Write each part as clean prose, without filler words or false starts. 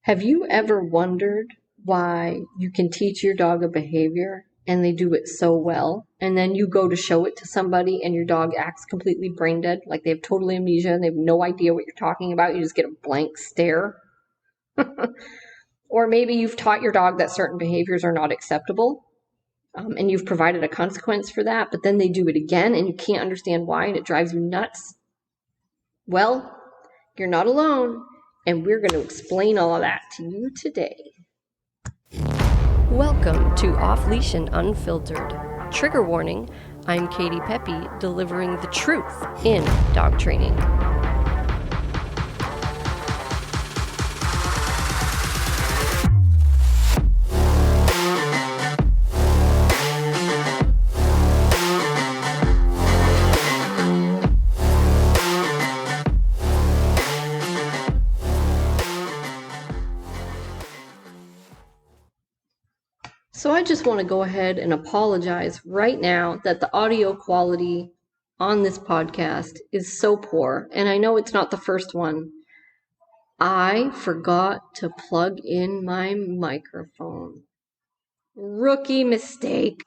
Have you ever wondered why you can teach your dog a behavior and they do it so well, and then you go to show it to somebody and your dog acts completely brain dead, like they have total amnesia and they have no idea what you're talking about, you just get a blank stare? Or maybe you've taught your dog that certain behaviors are not acceptable, and you've provided a consequence for that, but then they do it again and you can't understand why and it drives you nuts. Well, you're not alone, and we're going to explain all of that to you today. Welcome to Off Leash and Unfiltered. Trigger warning, I'm Kati Pepe, delivering the truth in dog training. So I just want to go ahead and apologize right now that the audio quality on this podcast is so poor, and I know it's not the first one. I forgot to plug in my microphone. Rookie mistake.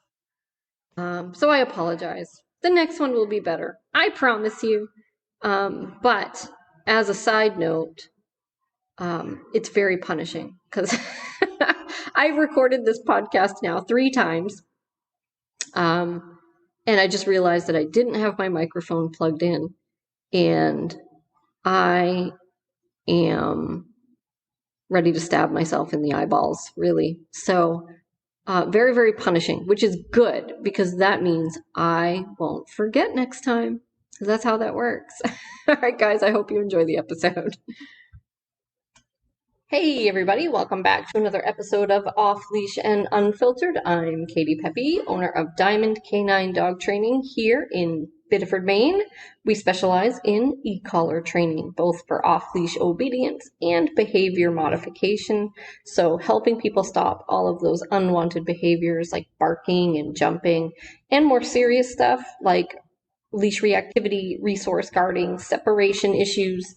So I apologize. The next one will be better. I promise you. But as a side note, it's very punishing because I've recorded this podcast now 3 times. And I just realized that I didn't have my microphone plugged in, and I am ready to stab myself in the eyeballs, really. So very, very punishing, which is good because that means I won't forget next time. That's how that works. All right, guys, I hope you enjoy the episode. Hey everybody, welcome back to another episode of Off Leash and Unfiltered. I'm Kati Pepe, owner of Diamond Canine Dog Training here in Biddeford, Maine. We specialize in e-collar training, both for off-leash obedience and behavior modification. So helping people stop all of those unwanted behaviors like barking and jumping, and more serious stuff like leash reactivity, resource guarding, separation issues,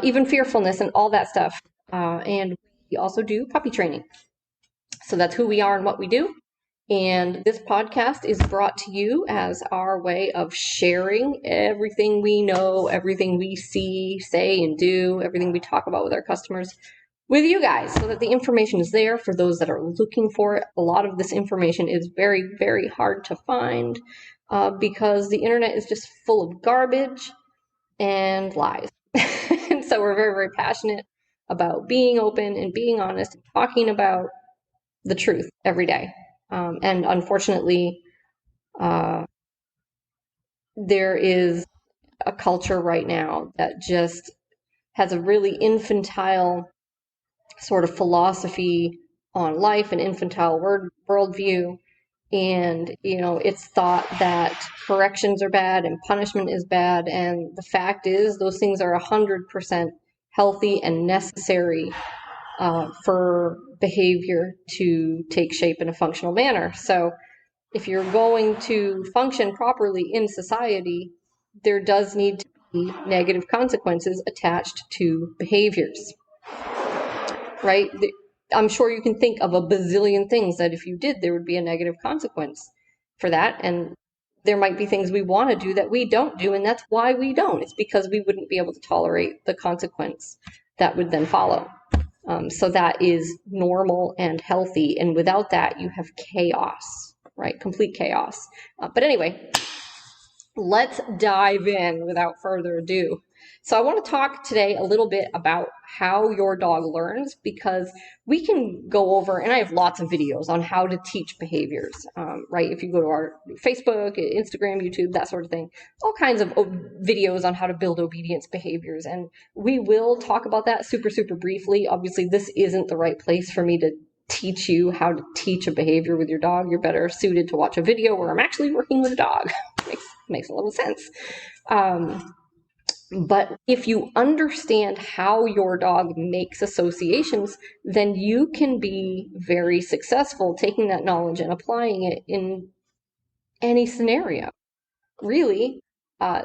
even fearfulness and all that stuff. And we also do puppy training. So that's who we are and what we do. And this podcast is brought to you as our way of sharing everything we know, everything we see, say, and do, everything we talk about with our customers with you guys, so that the information is there for those that are looking for it. A lot of this information is very, very hard to find because the internet is just full of garbage and lies. And so we're very, very passionate about being open and being honest and talking about the truth every day. And unfortunately, there is a culture right now that just has a really infantile sort of philosophy on life, an infantile worldview. And, it's thought that corrections are bad and punishment is bad. And the fact is, those things are 100% healthy and necessary for behavior to take shape in a functional manner. So if you're going to function properly in society, there does need to be negative consequences attached to behaviors, right? I'm sure you can think of a bazillion things that if you did, there would be a negative consequence for that. And there might be things we want to do that we don't do, and that's why we don't. It's because we wouldn't be able to tolerate the consequence that would then follow. So that is normal and healthy, and without that, you have chaos, right? Complete chaos. But anyway, let's dive in without further ado. So I want to talk today a little bit about how your dog learns, because we can go over, and I have lots of videos on how to teach behaviors, right? If you go to our Facebook, Instagram, YouTube, that sort of thing, all kinds of videos on how to build obedience behaviors. And we will talk about that super, super briefly. Obviously, this isn't the right place for me to teach you how to teach a behavior with your dog. You're better suited to watch a video where I'm actually working with a dog. Makes a little sense. But if you understand how your dog makes associations, then you can be very successful taking that knowledge and applying it in any scenario, really.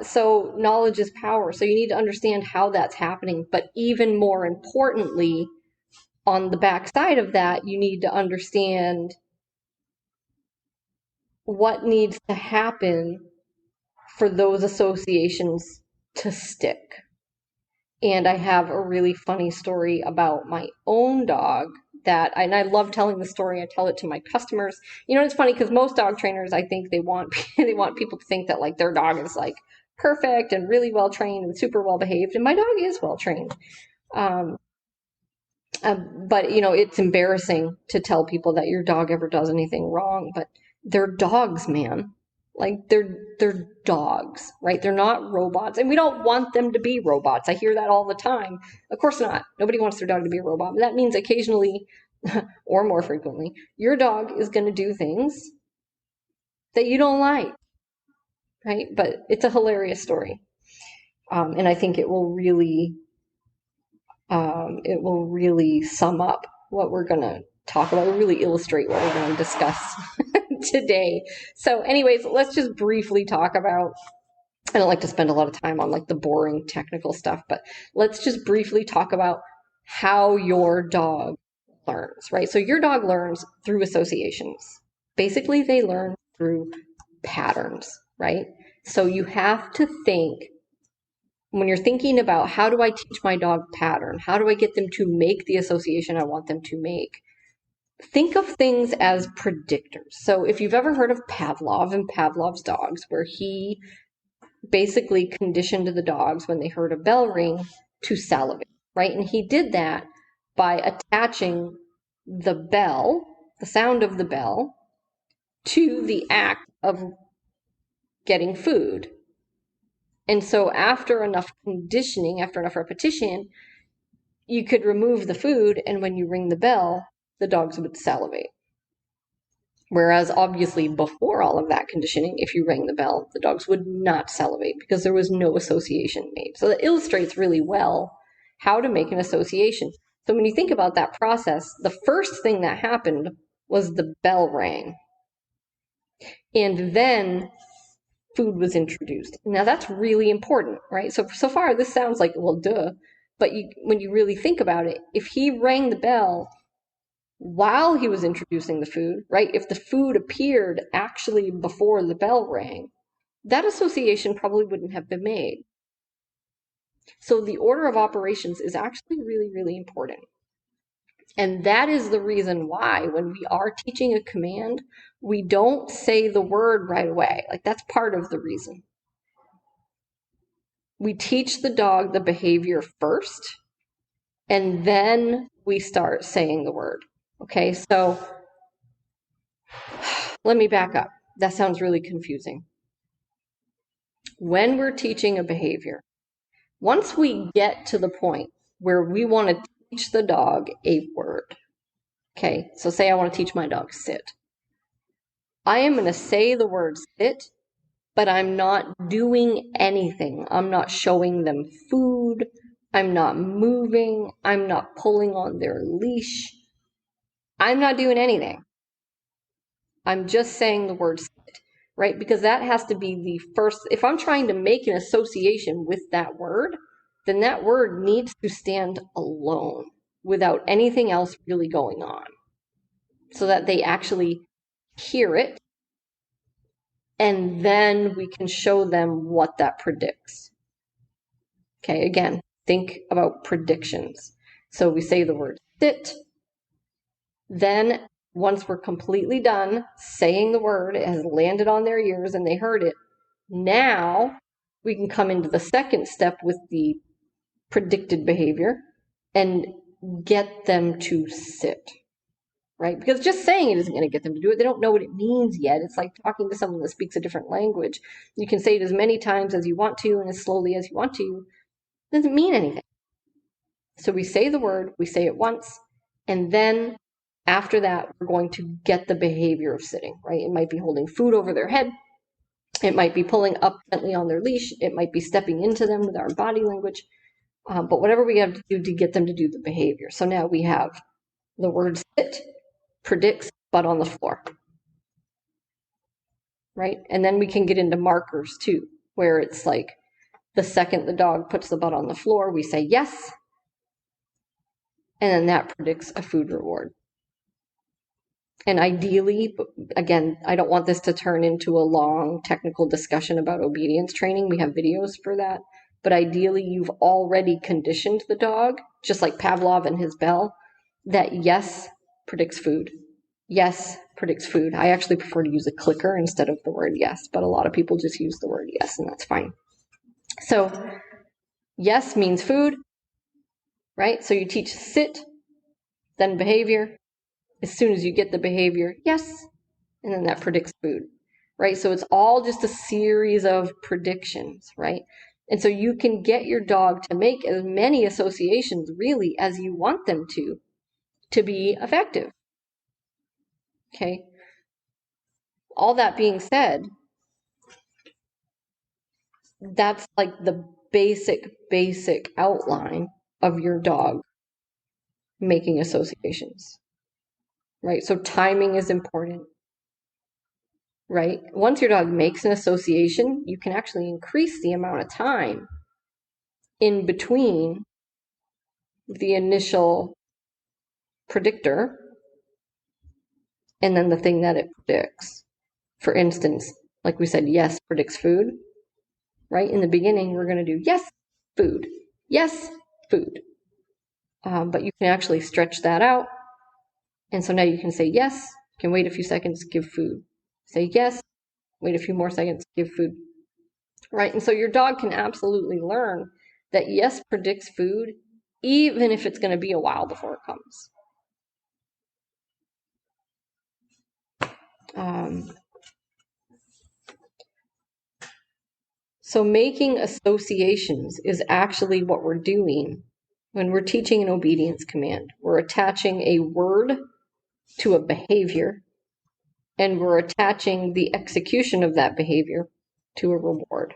So knowledge is power. So you need to understand how that's happening. But even more importantly, on the backside of that, you need to understand what needs to happen for those associations to stick. And I have a really funny story about my own dog and I love telling the story. I tell it to my customers. It's funny because most dog trainers, I think they want they want people to think that like their dog is like perfect and really well trained and super well behaved. And my dog is well trained. Um, but it's embarrassing to tell people that your dog ever does anything wrong. But they're dogs, man. Like they're dogs, right? They're not robots, and we don't want them to be robots. I hear that all the time. Of course not. Nobody wants their dog to be a robot. But that means occasionally, or more frequently, your dog is going to do things that you don't like, right? But it's a hilarious story, and I think it will really sum up what we're going to talk about, really illustrate what we're going to discuss today. So anyways, let's just briefly talk about, I don't like to spend a lot of time on like the boring technical stuff, but let's just briefly talk about how your dog learns, right? So your dog learns through associations. Basically, they learn through patterns, right? So you have to think, when you're thinking about how do I teach my dog pattern? How do I get them to make the association I want them to make? Think of things as predictors. So if you've ever heard of Pavlov and Pavlov's dogs, where he basically conditioned the dogs when they heard a bell ring to salivate, right? And he did that by attaching the bell, the sound of the bell, to the act of getting food. And so after enough conditioning, after enough repetition, you could remove the food, and when you ring the bell, the dogs would salivate. Whereas obviously before all of that conditioning, if you rang the bell, the dogs would not salivate because there was no association made. So that illustrates really well how to make an association. So when you think about that process, the first thing that happened was the bell rang. And then food was introduced. Now that's really important, right? So far this sounds like, well, duh. But when you really think about it, if he rang the bell while he was introducing the food, right? If the food appeared actually before the bell rang, that association probably wouldn't have been made. So the order of operations is actually really, really important. And that is the reason why when we are teaching a command, we don't say the word right away. Like that's part of the reason. We teach the dog the behavior first, and then we start saying the word. Okay, so let me back up. That sounds really confusing. When we're teaching a behavior, once we get to the point where we want to teach the dog a word, okay, so say I want to teach my dog sit. I am going to say the word sit, but I'm not doing anything. I'm not showing them food. I'm not moving. I'm not pulling on their leash. I'm not doing anything. I'm just saying the word sit, right? Because that has to be the first. If I'm trying to make an association with that word, then that word needs to stand alone without anything else really going on, so that they actually hear it, and then we can show them what that predicts. Okay, again, think about predictions. So we say the word sit, then once we're completely done saying the word, it has landed on their ears and they heard it, now we can come into the second step with the predicted behavior and get them to sit, right? Because just saying it isn't going to get them to do it. They don't know what it means yet. It's like talking to someone that speaks a different language. You can say it as many times as you want to and as slowly as you want to. It doesn't mean anything. So we say the word, we say it once, and then after that, we're going to get the behavior of sitting, right? It might be holding food over their head. It might be pulling up gently on their leash. It might be stepping into them with our body language. But whatever we have to do to get them to do the behavior. So now we have the word sit, predicts, butt on the floor, right? And then we can get into markers too, where it's like the second the dog puts the butt on the floor, we say yes. and then that predicts a food reward. And ideally, again, I don't want this to turn into a long technical discussion about obedience training. We have videos for that. But ideally, you've already conditioned the dog, just like Pavlov and his bell, that yes predicts food. Yes predicts food. I actually prefer to use a clicker instead of the word yes, but a lot of people just use the word yes, and that's fine. So yes means food, right? So you teach sit, then behavior. As soon as you get the behavior, yes, and then that predicts food, right? So it's all just a series of predictions, right? And so you can get your dog to make as many associations really as you want them to be effective. Okay. All that being said, that's like the basic outline of your dog making associations, right? So timing is important, right? Once your dog makes an association, you can actually increase the amount of time in between the initial predictor and then the thing that it predicts. For instance, like we said, yes predicts food, right? In the beginning, we're going to do yes, food, yes, food. But you can actually stretch that out. And so now you can say yes, you can wait a few seconds, give food. Say yes, wait a few more seconds, give food. Right? And so your dog can absolutely learn that yes predicts food, even if it's going to be a while before it comes. So making associations is actually what we're doing when we're teaching an obedience command. We're attaching a word to a behavior, and we're attaching the execution of that behavior to a reward.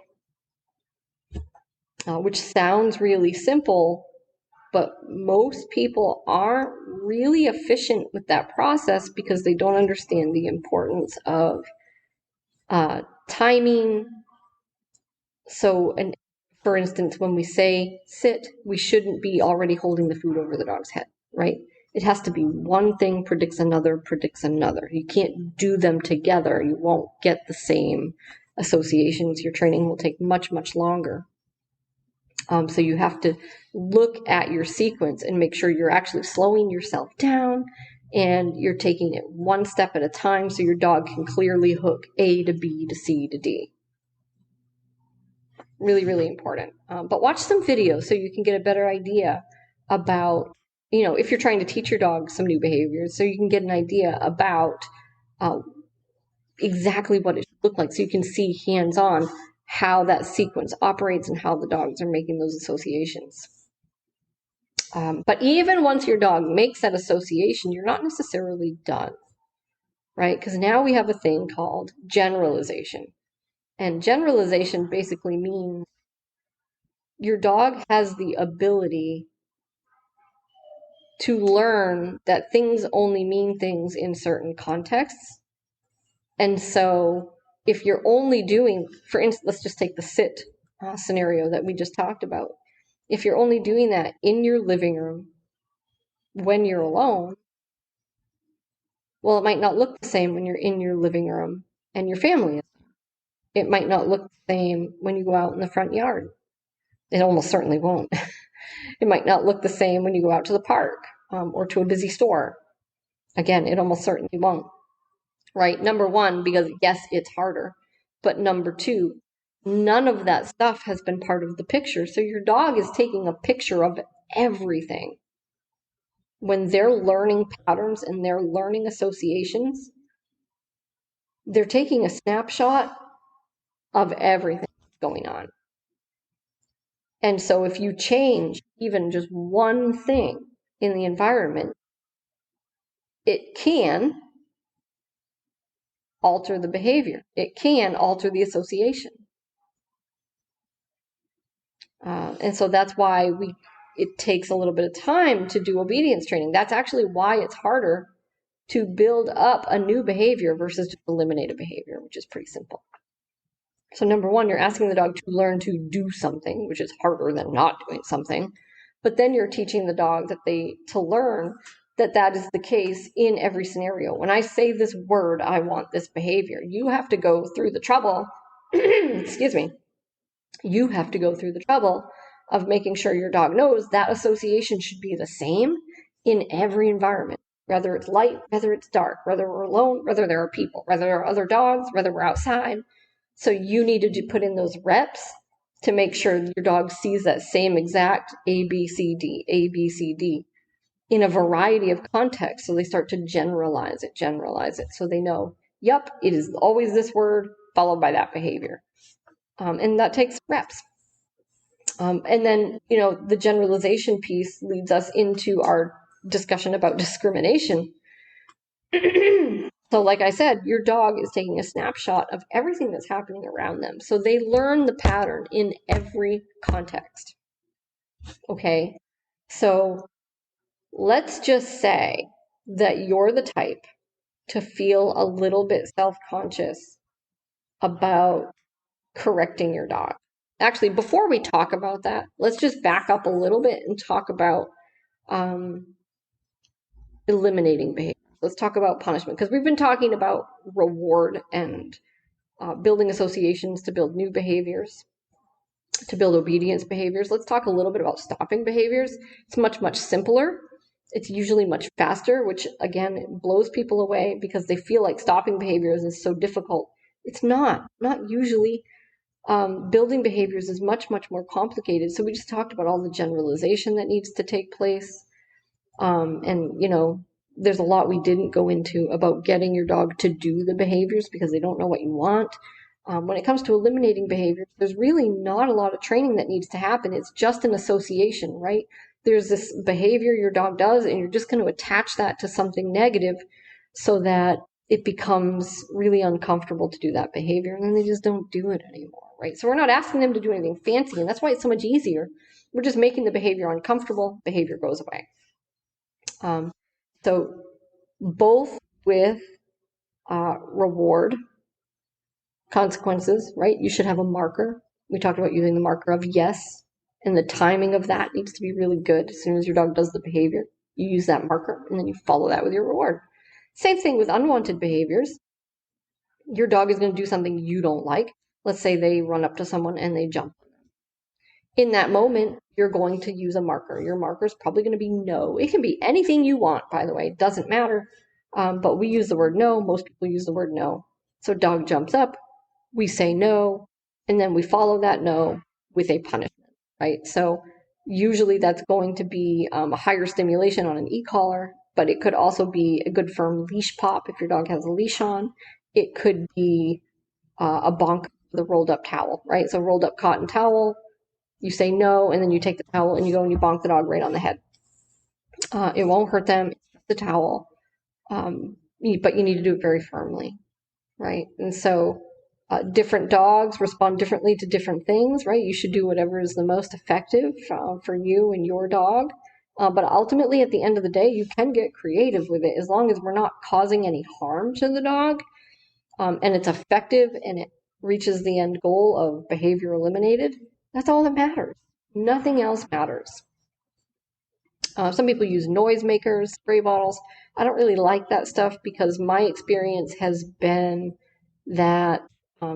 Which sounds really simple, but most people aren't really efficient with that process because they don't understand the importance of timing. So, for instance, when we say sit, we shouldn't be already holding the food over the dog's head, right? It has to be one thing predicts another, predicts another. You can't do them together. You won't get the same associations. Your training will take much, much longer. So you have to look at your sequence and make sure you're actually slowing yourself down and you're taking it one step at a time so your dog can clearly hook A to B to C to D. Really, really important. But watch some videos so you can get a better idea about, if you're trying to teach your dog some new behaviors, so you can get an idea about exactly what it should look like so you can see hands-on how that sequence operates and how the dogs are making those associations. But even once your dog makes that association, you're not necessarily done, right? Because now we have a thing called generalization. And generalization basically means your dog has the ability to learn that things only mean things in certain contexts. And so if you're only doing, for instance, let's just take the sit scenario that we just talked about. If you're only doing that in your living room when you're alone, well, it might not look the same when you're in your living room and your family is. It might not look the same when you go out in the front yard. It almost certainly won't. It might not look the same when you go out to the park or to a busy store. Again, it almost certainly won't. Right? Number one, because yes, it's harder. But number two, none of that stuff has been part of the picture. So your dog is taking a picture of everything. When they're learning patterns and they're learning associations, they're taking a snapshot of everything going on. And so if you change even just one thing in the environment, it can alter the behavior. It can alter the association. And so that's why it takes a little bit of time to do obedience training. That's actually why it's harder to build up a new behavior versus just eliminate a behavior, which is pretty simple. So number one, you're asking the dog to learn to do something, which is harder than not doing something. But then you're teaching the dog to learn that is the case in every scenario. When I say this word, I want this behavior. You have to go through the trouble, excuse me, you have to go through the trouble of making sure your dog knows that association should be the same in every environment, whether it's light, whether it's dark, whether we're alone, whether there are people, whether there are other dogs, whether we're outside. So you needed to put in those reps to make sure your dog sees that same exact A, B, C, D in a variety of contexts. So they start to generalize it. So they know, yep, it is always this word followed by that behavior. And that takes reps. And then, the generalization piece leads us into our discussion about discrimination. So like I said, your dog is taking a snapshot of everything that's happening around them. So they learn the pattern in every context. Okay. So let's just say that you're the type to feel a little bit self-conscious about correcting your dog. Actually, before we talk about that, let's just back up a little bit and talk about eliminating behavior. Let's talk about punishment, because we've been talking about reward and building associations to build new behaviors, to build obedience behaviors. Let's talk a little bit about stopping behaviors. It's much, much simpler. It's usually much faster, which again, it blows people away because they feel like stopping behaviors is so difficult. It's not usually. Building behaviors is much, much more complicated. So we just talked about all the generalization that needs to take place. And there's a lot we didn't go into about getting your dog to do the behaviors because they don't know what you want. When it comes to eliminating behaviors, there's really not a lot of training that needs to happen. It's just an association, right? There's this behavior your dog does, and you're just going to attach that to something negative so that it becomes really uncomfortable to do that behavior, and then they just don't do it anymore, right? So we're not asking them to do anything fancy, and that's why it's so much easier. We're just making the behavior uncomfortable. Behavior goes away. So both with reward consequences, right? You should have a marker. We talked about using the marker of yes, and the timing of that needs to be really good. As soon as your dog does the behavior, you use that marker, and then you follow that with your reward. Same thing with unwanted behaviors. Your dog is going to do something you don't like. Let's say they run up to someone and they jump. In that moment, you're going to use a marker. Your marker is probably going to be no. It can be anything you want, by the way. It doesn't matter. But we use the word no. Most people use the word no. So dog jumps up, we say no, and then we follow that no with a punishment, right? So usually that's going to be a higher stimulation on an e-collar, but it could also be a good firm leash pop if your dog has a leash on. It could be a bonk with a rolled up towel, right? So rolled up cotton towel, you say no, and then you take the towel and you go and you bonk the dog right on the head. It won't hurt them, it's just the towel, but you need to do it very firmly, right? And so different dogs respond differently to different things, right? You should do whatever is the most effective for you and your dog. But ultimately, at the end of the day, you can get creative with it as long as we're not causing any harm to the dog, and it's effective and it reaches the end goal of behavior eliminated. That's all that matters. Nothing else matters. Some people use noisemakers, spray bottles. I don't really like that stuff because my experience has been that, a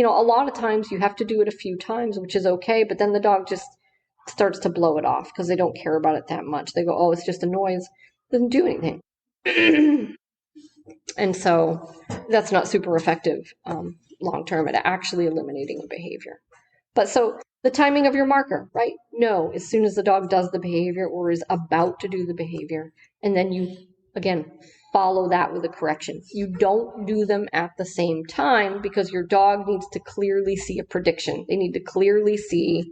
lot of times you have to do it a few times, which is okay, but then the dog just starts to blow it off because they don't care about it that much. They go, oh, it's just a noise. It doesn't do anything. And so that's not super effective long term at actually eliminating a behavior. But so the timing of your marker, right? No, as soon as the dog does the behavior or is about to do the behavior, and then you, again, follow that with a correction. You don't do them at the same time because your dog needs to clearly see a prediction. They need to clearly see,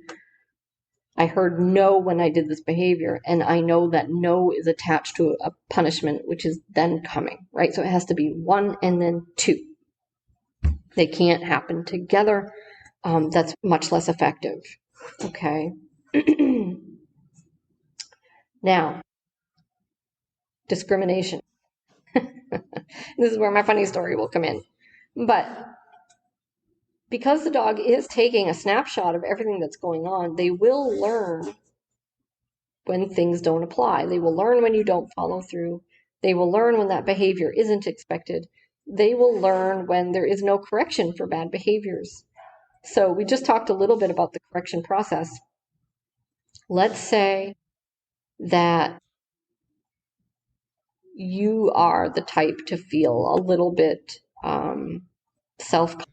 I heard no when I did this behavior, and I know that no is attached to a punishment, which is then coming, right? So it has to be one and then two. They can't happen together. That's much less effective. Okay. Now, discrimination. This is where my funny story will come in. But because the dog is taking a snapshot of everything that's going on, they will learn when things don't apply. They will learn when you don't follow through. They will learn when that behavior isn't expected. They will learn when there is no correction for bad behaviors. So we just talked a little bit about the correction process. Let's say that you are the type to feel a little bit self-conscious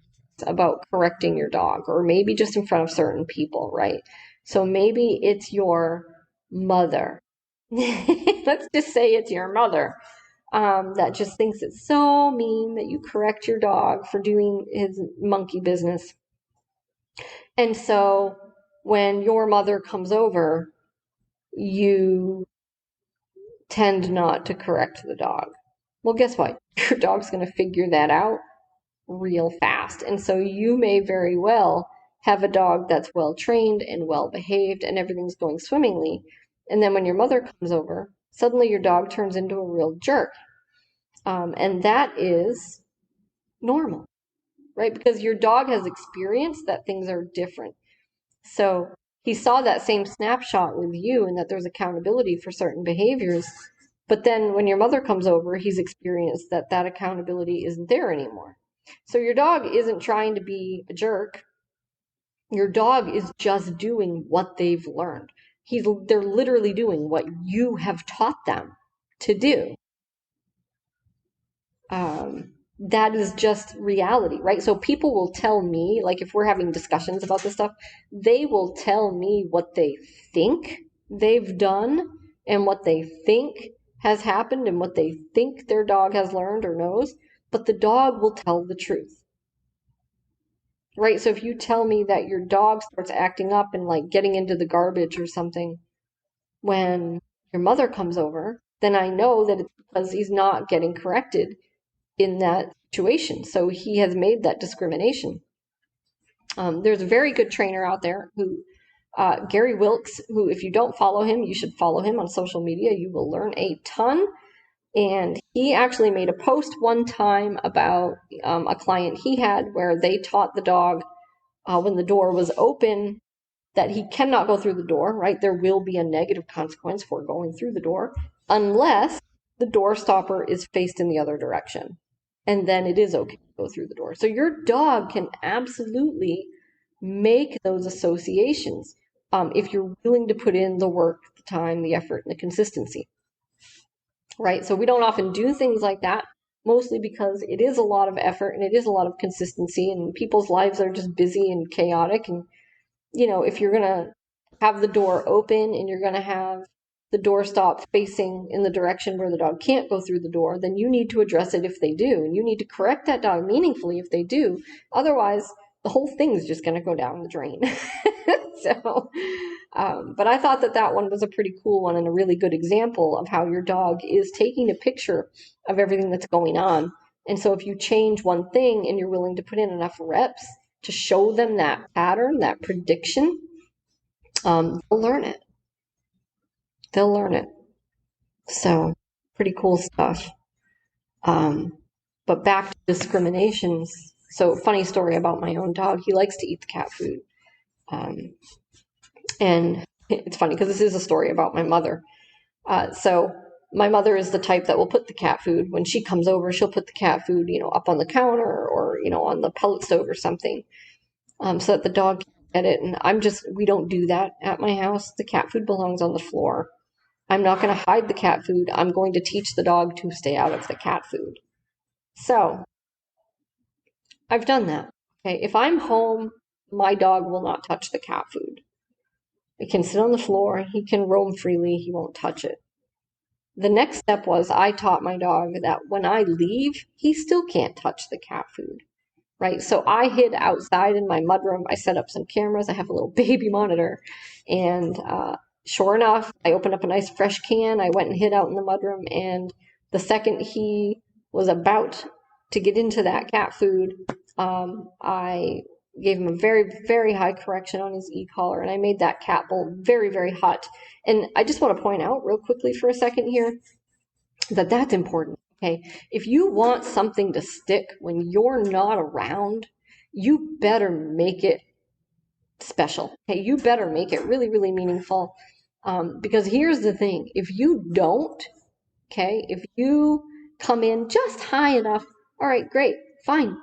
about correcting your dog, or maybe just in front of certain people, right? So maybe it's your mother. Let's just say it's your mother that just thinks it's so mean that you correct your dog for doing his monkey business. And so when your mother comes over, you tend not to correct the dog. Well, guess what? Your dog's going to figure that out real fast. And so you may very well have a dog that's well trained and well behaved and everything's going swimmingly. And then when your mother comes over, suddenly your dog turns into a real jerk. And that is normal, right? Because your dog has experienced that things are different. So he saw that same snapshot with you and that there's accountability for certain behaviors. But then when your mother comes over, he's experienced that that accountability isn't there anymore. So your dog isn't trying to be a jerk. Your dog is just doing what they've learned. They're literally doing what you have taught them to do. That is just reality, right? So people will tell me, like if we're having discussions about this stuff, they will tell me what they think they've done and what they think has happened and what they think their dog has learned or knows, but the dog will tell the truth, right? So if you tell me that your dog starts acting up and like getting into the garbage or something when your mother comes over, then I know that it's because he's not getting corrected in that situation. So he has made that discrimination. There's a very good trainer out there who, Gary Wilkes, who if you don't follow him, you should follow him on social media. You will learn a ton. And he actually made a post one time about a client he had where they taught the dog when the door was open that he cannot go through the door, right? There will be a negative consequence for going through the door unless the door stopper is faced in the other direction. And then it is okay to go through the door. So your dog can absolutely make those associations if you're willing to put in the work, the time, the effort, and the consistency, right? So we don't often do things like that, mostly because it is a lot of effort and it is a lot of consistency, and people's lives are just busy and chaotic. And, you know, if you're going to have the door open and you're going to have the doorstop facing in the direction where the dog can't go through the door, then you need to address it if they do. And you need to correct that dog meaningfully if they do. Otherwise, the whole thing is just going to go down the drain. So, but I thought that that one was a pretty cool one and a really good example of how your dog is taking a picture of everything that's going on. And so if you change one thing and you're willing to put in enough reps to show them that pattern, that prediction, they'll learn it. They'll learn it. So pretty cool stuff. But back to discriminations. So funny story about my own dog. He likes to eat the cat food. And it's funny because this is a story about my mother. So my mother is the type that will put the cat food, when she comes over, she'll put the cat food, you know, up on the counter or, you know, on the pellet stove or something, so that the dog can get it. And we don't do that at my house. The cat food belongs on the floor. I'm not going to hide the cat food. I'm going to teach the dog to stay out of the cat food. So I've done that. Okay. If I'm home, my dog will not touch the cat food. It can sit on the floor. He can roam freely. He won't touch it. The next step was I taught my dog that when I leave, he still can't touch the cat food, right? So I hid outside in my mudroom. I set up some cameras. I have a little baby monitor. And sure enough, I opened up a nice fresh can. I went and hid out in the mudroom. And the second he was about to get into that cat food, I gave him a very, very high correction on his e-collar, and I made that cat bowl very, very hot. And I just want to point out real quickly for a second here that that's important, okay? If you want something to stick when you're not around, you better make it special, okay? You better make it really, really meaningful. Because here's the thing, if you don't, okay, if you come in just high enough, all right, great, fine,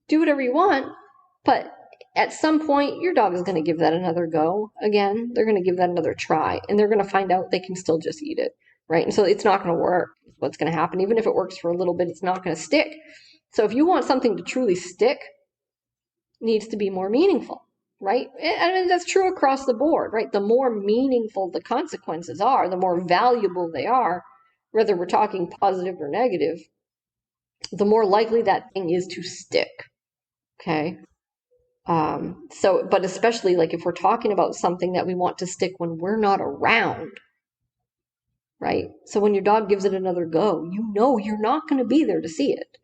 do whatever you want, but at some point your dog is going to give that another go again. They're going to give that another try, and they're going to find out they can still just eat it, right? And so it's not going to work. What's going to happen, even if it works for a little bit, it's not going to stick. So if you want something to truly stick, it needs to be more meaningful, right? And that's true across the board, right? The more meaningful the consequences are, the more valuable they are, whether we're talking positive or negative, the more likely that thing is to stick. Okay. But especially like if we're talking about something that we want to stick when we're not around, right? So when your dog gives it another go, you know you're not going to be there to see it.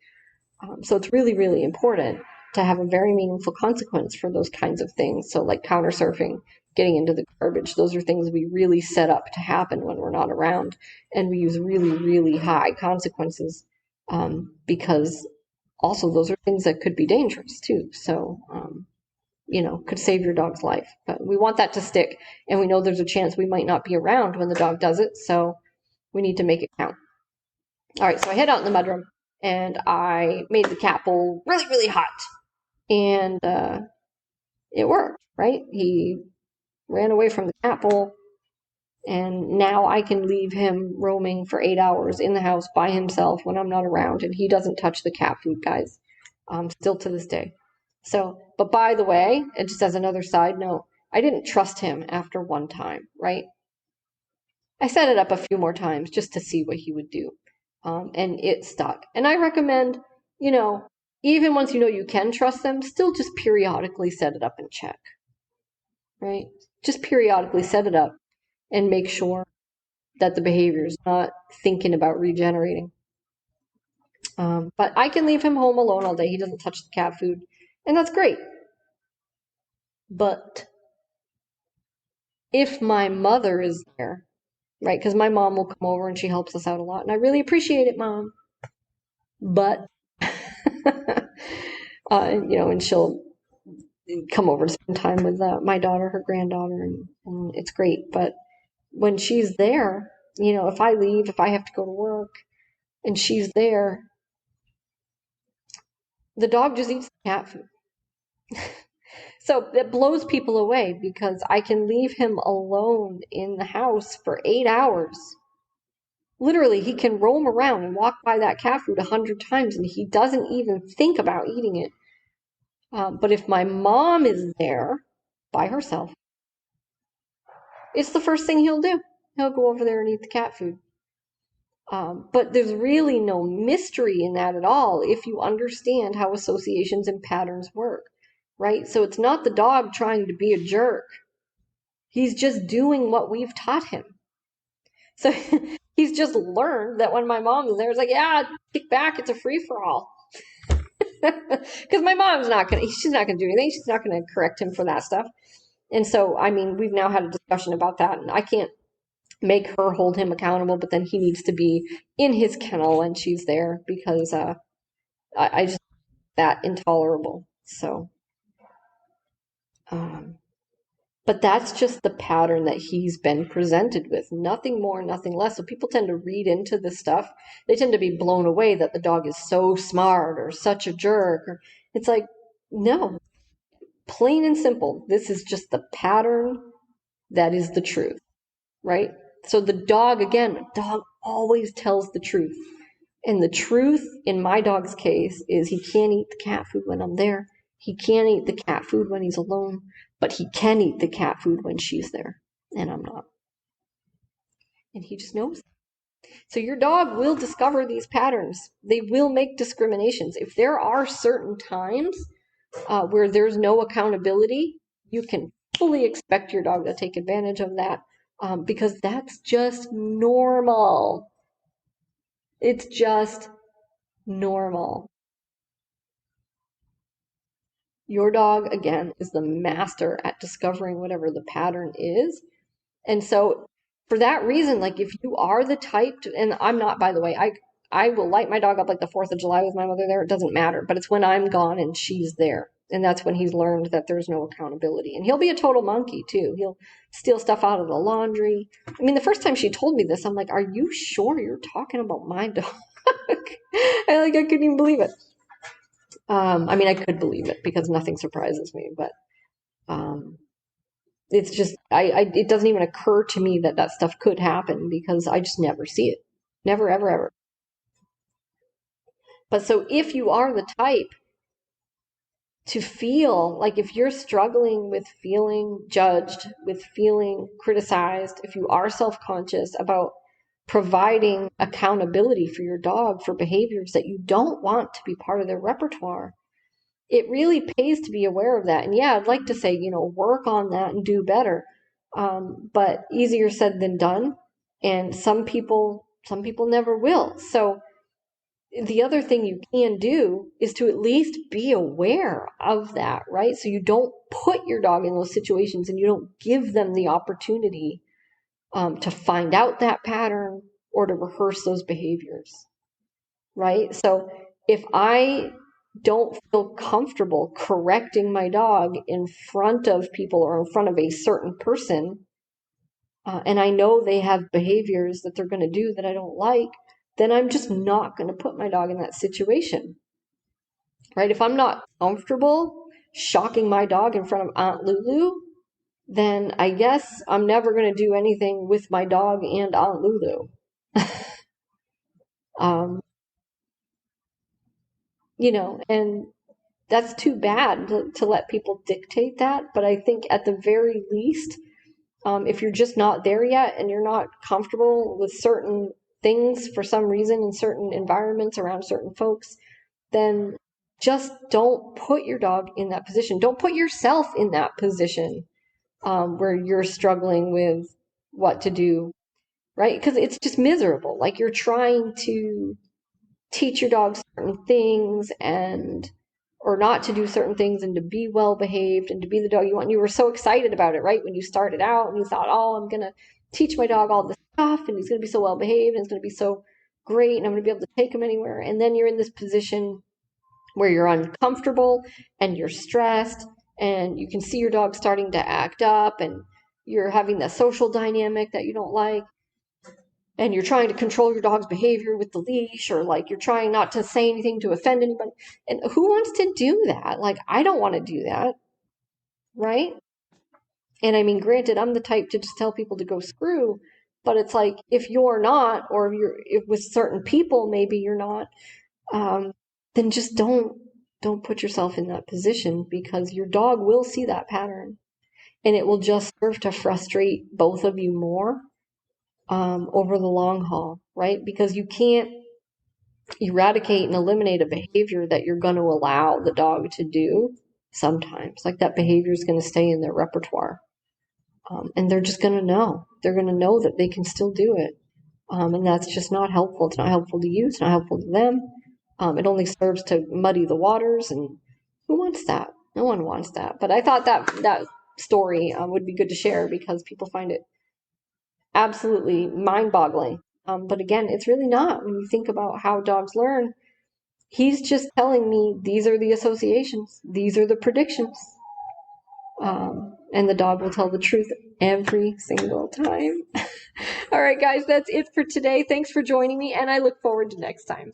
So it's really, really important to have a very meaningful consequence for those kinds of things. So like counter surfing, getting into the garbage, those are things we really set up to happen when we're not around. And we use really, really high consequences because also those are things that could be dangerous too. So, could save your dog's life. But we want that to stick. And we know there's a chance we might not be around when the dog does it. So we need to make it count. All right, so I head out in the mudroom and I made the cat bowl really, really hot. And it worked, right? He ran away from the cat bowl. And now I can leave him roaming for 8 hours in the house by himself when I'm not around. And he doesn't touch the cat food, guys, still to this day. So, but by the way, and just as another side note, I didn't trust him after one time, right? I set it up a few more times just to see what he would do. And it stuck. And I recommend, even once you know you can trust them, still just periodically set it up and check, right? Just periodically set it up and make sure that the behavior is not thinking about regenerating. But I can leave him home alone all day. He doesn't touch the cat food, and that's great. But if my mother is there, right, because my mom will come over and she helps us out a lot, and I really appreciate it, Mom. But, and she'll come over to spend time with my daughter, her granddaughter, and it's great. But when she's there, if I leave, if I have to go to work, and she's there, the dog just eats the cat food. So it blows people away because I can leave him alone in the house for 8 hours. Literally, he can roam around and walk by that cat food 100 times and he doesn't even think about eating it. But if my mom is there by herself, it's the first thing he'll do. He'll go over there and eat the cat food. But there's really no mystery in that at all if you understand how associations and patterns work, right? So it's not the dog trying to be a jerk. He's just doing what we've taught him. So he's just learned that when my mom is there, it's like, yeah, kick back, it's a free-for-all. Because my mom's she's not going to do anything. She's not going to correct him for that stuff. And so, we've now had a discussion about that, and I can't make her hold him accountable, but then he needs to be in his kennel when she's there because I just that intolerable. So, but that's just the pattern that he's been presented with. Nothing more, nothing less. So people tend to read into this stuff. They tend to be blown away that the dog is so smart or such a jerk. Or it's like, no, plain and simple. This is just the pattern that is the truth, right? So the dog always tells the truth. And the truth in my dog's case is he can't eat the cat food when I'm there. He can't eat the cat food when he's alone, but he can eat the cat food when she's there and I'm not. And he just knows. So your dog will discover these patterns. They will make discriminations. If there are certain times where there's no accountability, you can fully expect your dog to take advantage of that because that's just normal. It's just normal. Your dog, again, is the master at discovering whatever the pattern is. And so for that reason, like if you are the type to, and I'm not, by the way, I will light my dog up like the 4th of July with my mother there. It doesn't matter, but it's when I'm gone and she's there. And that's when he's learned that there's no accountability. And he'll be a total monkey too. He'll steal stuff out of the laundry. I mean, the first time she told me this, I'm like, are you sure you're talking about my dog? I couldn't even believe it. I mean, I could believe it because nothing surprises me, but it's just, it doesn't even occur to me that that stuff could happen because I just never see it. Never, ever, ever. But so if you are the type to feel like if you're struggling with feeling judged, with feeling criticized, if you are self-conscious about providing accountability for your dog for behaviors that you don't want to be part of their repertoire, it really pays to be aware of that. And yeah, I'd like to say, work on that and do better. But easier said than done. And some people never will. So the other thing you can do is to at least be aware of that, right? So you don't put your dog in those situations and you don't give them the opportunity to find out that pattern or to rehearse those behaviors, right? So if I don't feel comfortable correcting my dog in front of people or in front of a certain person, and I know they have behaviors that they're going to do that I don't like, then I'm just not going to put my dog in that situation, right? If I'm not comfortable shocking my dog in front of Aunt Lulu, then I guess I'm never going to do anything with my dog and Aunt Lulu. And that's too bad to let people dictate that. But I think at the very least, if you're just not there yet and you're not comfortable with certain things for some reason in certain environments around certain folks, then just don't put your dog in that position. Don't put yourself in that position where you're struggling with what to do, right? Because it's just miserable. Like you're trying to teach your dog certain things or not to do certain things and to be well behaved and to be the dog you want. And you were so excited about it, right? When you started out and you thought, oh, I'm going to teach my dog all this stuff and he's going to be so well behaved and it's going to be so great and I'm going to be able to take him anywhere. And then you're in this position where you're uncomfortable and you're stressed and you can see your dog starting to act up and you're having that social dynamic that you don't like. And you're trying to control your dog's behavior with the leash, or like you're trying not to say anything to offend anybody. And who wants to do that? Like, I don't want to do that, right? And I mean, granted, I'm the type to just tell people to go screw, but it's like if you're not, or if with certain people maybe you're not, then just don't put yourself in that position because your dog will see that pattern, and it will just serve to frustrate both of you more. Over the long haul, right? Because you can't eradicate and eliminate a behavior that you're going to allow the dog to do sometimes. Like that behavior is going to stay in their repertoire. And they're just going to know. They're going to know that they can still do it. And that's just not helpful. It's not helpful to you. It's not helpful to them. It only serves to muddy the waters. And who wants that? No one wants that. But I thought that story would be good to share because people find it absolutely mind-boggling. But again, it's really not. When you think about how dogs learn, he's just telling me these are the associations, these are the predictions. And the dog will tell the truth every single time. All right, guys, that's it for today. Thanks for joining me, and I look forward to next time.